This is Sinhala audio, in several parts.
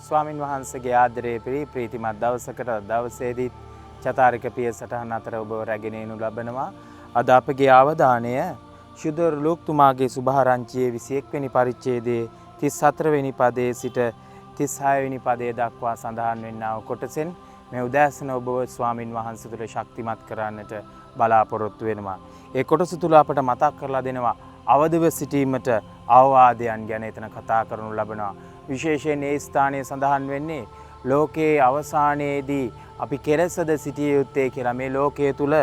ස්වාමින් වහන්සේගේ ආදරයේ ප්‍රීතිමත් දවසකට දවසේදී චතාරික පිය සටහන අතර ඔබ රැගෙන එනු ලබනවා. අද අපගේ අවධානය ශුද්ධ ලෝකතුමාගේ සුභාරංචියේ 21 වෙනි පරිච්ඡේදයේ 34 වෙනි පදයේ සිට 36 වෙනි පදයේ දක්වා සඳහන් වෙනා කොටසෙන් මේ උදෑසන ඔබ ස්වාමින් වහන්සේ තුළ ශක්තිමත් කරන්නට බලාපොරොත්තු වෙනවා. ඒ කොටස තුල අපට මතක් කරලා දෙනවා අවදිව සිටීමට අවවාදයන් ගැන එතන කතා කරනු ලබනවා. විශේෂයෙන් මේ ස්ථානයේ සඳහන් වෙන්නේ ලෝකයේ අවසානයේදී අපි කෙලෙසද සිටිය යුත්තේ කියලා. මේ ලෝකයේ තුල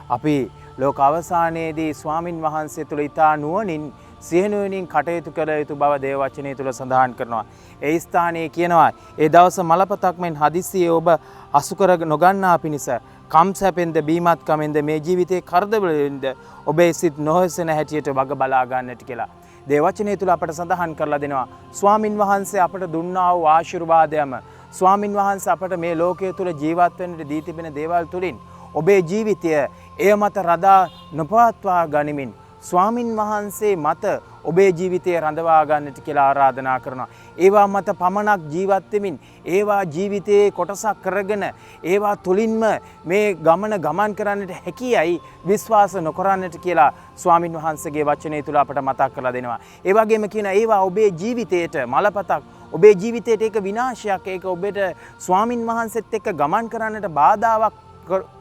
අපි ලෝක අවසානයේදී ස්වාමින් වහන්සේ තුළ ඊතා නුවණින් සිහිනුවණින් කටයුතු කළ යුතු බව දේව වචනය තුළ සඳහන් කරනවා. ඒ ස්ථානයේ කියනවා ඒ දවස මලපතක් මෙන් හදිස්සියේ ඔබ අසු කර නොගන්නා පිණිස කම් සැපෙන්ද බීමත් කමෙන්ද මේ ජීවිතේ කරදරවලින්ද ඔබේ සිත් නොහසෙන හැටියට වග බලා ගන්නට කියලා. දේව වචනය තුළ අපට සඳහන් කරලා දෙනවා ස්වාමින් වහන්සේ අපට දුන්නා වූ ආශිර්වාදයම ස්වාමින් වහන්සේ අපට මේ ලෝකයේ තුල ජීවත් වෙන්නට දී තිබෙන දේවල් තුලින් ඔබේ ජීවිතය එය මත රඳා නොපවත්වා ගනිමින් ස්වාමින් වහන්සේ මත ඔබේ ජීවිතය රඳවා ගන්නට කියලා ආරාධනා කරනවා. ඒවා මත පමණක් ජීවත් වෙමින් ඒවා ජීවිතයේ කොටසක් කරගෙන ඒවා තුලින්ම මේ ගමන් කරන්නට හැකියයි විශ්වාස නොකරන්නට කියලා ස්වාමින් වහන්සේගේ වචනය තුල අපට මතක් කරලා දෙනවා. ඒ වගේම කියන ඒවා ඔබේ ජීවිතයට මලපතක් ඔබේ ජීවිතයට ඒක විනාශයක් ඒක ඔබට ස්වාමින් වහන්සේත් එක්ක ගමන් කරන්නට බාධාවක්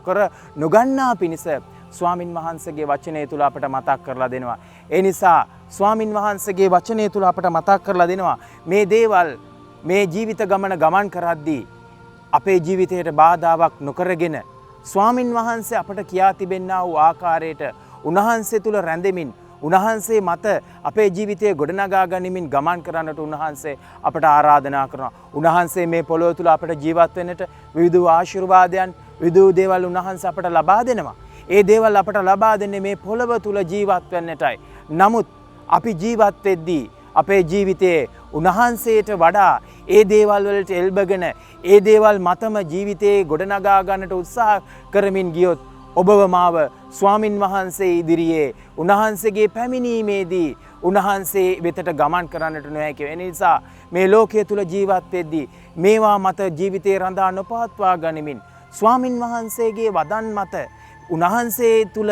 කර නොගන්නා පිණිස ස්වාමින් වහන්සේගේ වචනය තුල අපට මතක් කරලා දෙනවා. ඒ නිසා ස්වාමින් වහන්සේගේ වචනය තුල අපට මතක් කරලා දෙනවා මේ දේවල් මේ ජීවිත ගමන් කරද්දී අපේ ජීවිතයට බාධාවක් නොකරගෙන ස්වාමින් වහන්සේ අපට කියා තිබෙනා වූ ආකාරයට උන්වහන්සේ තුල රැඳෙමින් උන්වහන්සේ මත අපේ ජීවිතය ගොඩනගා ගනිමින් ගමන් කරන්නට උන්වහන්සේ අපට ආරාධනා කරනවා. උන්වහන්සේ මේ පොළොව තුල අපට ජීවත් වෙන්නට විවිධ ආශිර්වාදයන් විවිධ දේවල් උන්වහන්සේ අපට ලබා දෙනවා. ඒ දේවල් අපට ලබා දෙන්නේ මේ පොළොව තුල ජීවත් වෙන්නටයි. නමුත් අපි ජීවත් වෙද්දී අපේ ජීවිතයේ උන්වහන්සේට වඩා ඒ දේවල් වලට එල්බගෙන ඒ දේවල් මතම ජීවිතේ ගොඩනගා ගන්නට උත්සාහ කරමින් ගියොත් ඔබව මාව ස්වාමින් වහන්සේ ඉදිරියේ උන්වහන්සේගේ පැමිණීමේදී උන්වහන්සේ වෙතට ගමන් කරන්නට නොහැකි වෙන නිසා මේ ලෝකයේ තුල ජීවත් වෙද්දී මේවා මත ජීවිතේ රඳා නොපවත්වා ගනිමින් ස්වාමින් වහන්සේගේ වදන් මත උන්වහන්සේ තුල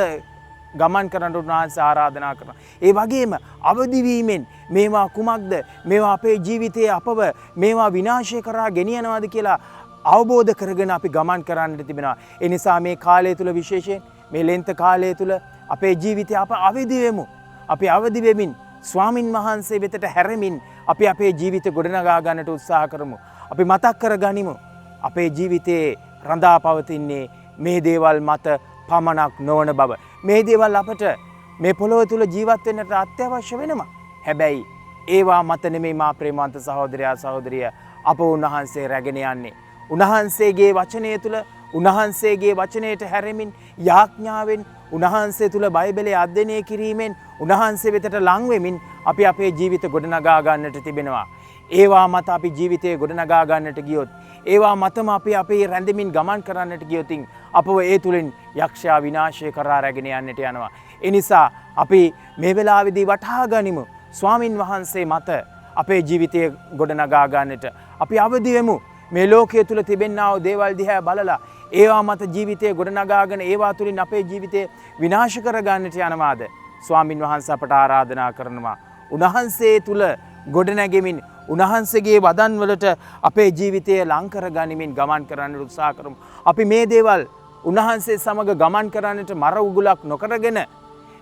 ගමන් කරන්නට උන්වහන්සේ ආරාධනා කරනවා. ඒ වගේම අවදි වීමෙන් මේවා කුමක්ද මේවා අපේ ජීවිතයේ අපව මේවා විනාශය කරා ගෙනියනවාද කියලා අවබෝධ කරගෙන අපි ගමන් කරන්නට තිබෙනවා. ඒ නිසා මේ කාලය තුල විශේෂයෙන් මේ ලෙන්ත කාලය තුල අපේ ජීවිතය අප අවදි වෙමු. අපි අවදි වෙමින් ස්වාමින් වහන්සේ වෙතට හැරෙමින් අපි අපේ ජීවිත ගොඩනගා ගන්නට උත්සාහ කරමු. අපි මතක් කරගනිමු අපේ ජීවිතයේ රඳා පවතින්නේ මේ දේවල් මත පමණක් නොවන බව. මේ දේවල් අපට මේ පොළොව තුල ජීවත් වෙන්නට අත්‍යවශ්‍ය වෙනවා. හැබැයි ඒවා මත නෙමෙයි මා ප්‍රේමවන්ත සහෝදරයා සහෝදරිය අප උන්වහන්සේ රැගෙන යන්නේ. උන්වහන්සේගේ වචනය තුල උන්වහන්සේගේ වචනයට හැරෙමින් යාඥාවෙන් උන්වහන්සේ තුල බයිබලය අධ්‍යයනය කිරීමෙන් උන්වහන්සේ වෙතට ලං වෙමින් අපි අපේ ජීවිත ගොඩනගා ගන්නට තිබෙනවා. ඒවා මත අපි ජීවිතය ගොඩනගා ගන්නට ගියොත් ඒවා මතම අපි අපේ රැඳෙමින් ගමන් කරන්නට ගියොතින් අපව ඒ තුලින් යක්ෂයා විනාශය කරා රැගෙන යන්නට යනවා. ඒ නිසා අපි මේ වෙලාවේදී වටහා ගනිමු ස්වාමින් වහන්සේ මත අපේ ජීවිතය ගොඩනගා ගන්නට අපි අවදි වෙමු. මේ ලෝකයේ තුල තිබෙනා වූ දේවල් දිහා බලලා ඒවා මත ජීවිතය ගොඩනගාගෙන ඒවා තුලින් අපේ ජීවිතය විනාශ කර ගන්නට යනවාද? ස්වාමින් වහන්සේ අපට ආරාධනා කරනවා. උන්වහන්සේ තුල ගොඩනැගෙමින් උන්වහන්සේගේ වදන් වලට අපේ ජීවිතය ලං කර ගනිමින් ගමන් කරන්නට උත්සාහ කරමු. අපි මේ දේවල් උන්වහන්සේ සමග ගමන් කරන්නට මර උගුලක් නොකරගෙන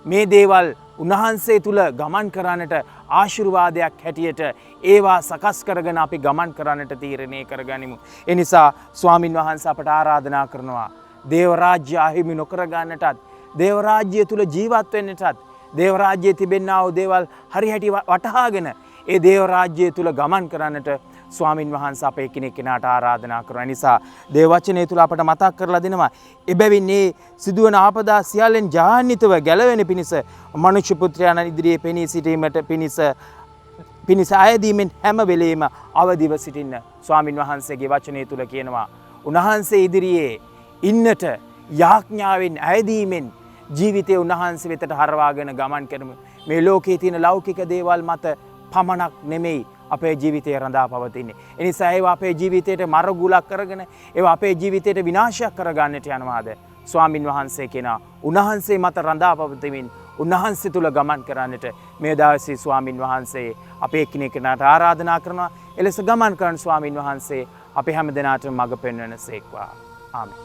මේ දේවල් උන්වහන්සේ තුල ගමන් කරන්නට ආශිර්වාදයක් හැටියට ඒවා සකස් කරගෙන අපි ගමන් කරන්නට තීරණය කරගනිමු. ඒ නිසා ස්වාමින් වහන්සේ අපට ආරාධනා කරනවා දේව රාජ්‍ය අහිමි නොකර ගන්නටත් දේව රාජ්‍ය තුල ජීවත් වෙන්නටත් දේව රාජ්‍යයේ තිබෙනා වූ දේවල් හරිහැටි වටහාගෙන ඒ දේව රාජ්‍යය තුල ගමන් කරන්නට ස්වාමින් වහන්සේ අපේ කෙනෙක්ට ආරාධනා කරන නිසා දේව වචනය තුල අපට මතක් කරලා දෙනවා එබැවින් මේ සිදුවන ආපදා සියල්ලෙන් ජාන්විතව ගැලවෙන පිණිස මනුෂ්‍ය පුත්‍රයාණන් ඉදිරියේ පෙනී සිටීමට පිණිස අයදීමෙන් හැම වෙලෙම අවදිව සිටින්න ස්වාමින් වහන්සේගේ වචනය තුල කියනවා. උන්වහන්සේ ඉදිරියේ ඉන්නට යාඥාවෙන් අයදීමෙන් ජීවිතේ උන්වහන්සේ වෙතට හරවාගෙන ගමන් කරමු. මේ ලෝකයේ තියෙන ලෞකික දේවල් මත පමණක් නෙමෙයි අපේ ජීවිතය රඳා පවතින්නේ. එනිසා ඒවා අපේ ජීවිතයට මරගුලක් කරගෙන ඒවා අපේ ජීවිතයට විනාශයක් කරගන්නට යනවාද? ස්වාමින් වහන්සේ කෙනා උන්වහන්සේ මත රඳා පවතිමින් උන්වහන්සේ තුල ගමන් කරන්නට මේ දවසේ ස්වාමින් වහන්සේ අපේ එකිනෙකාට ආරාධනා කරනවා. එලෙස ගමන් කරන ස්වාමින් වහන්සේ අපි හැම දිනාටම මඟ පෙන්වන සේක්වා. ආමෙන්.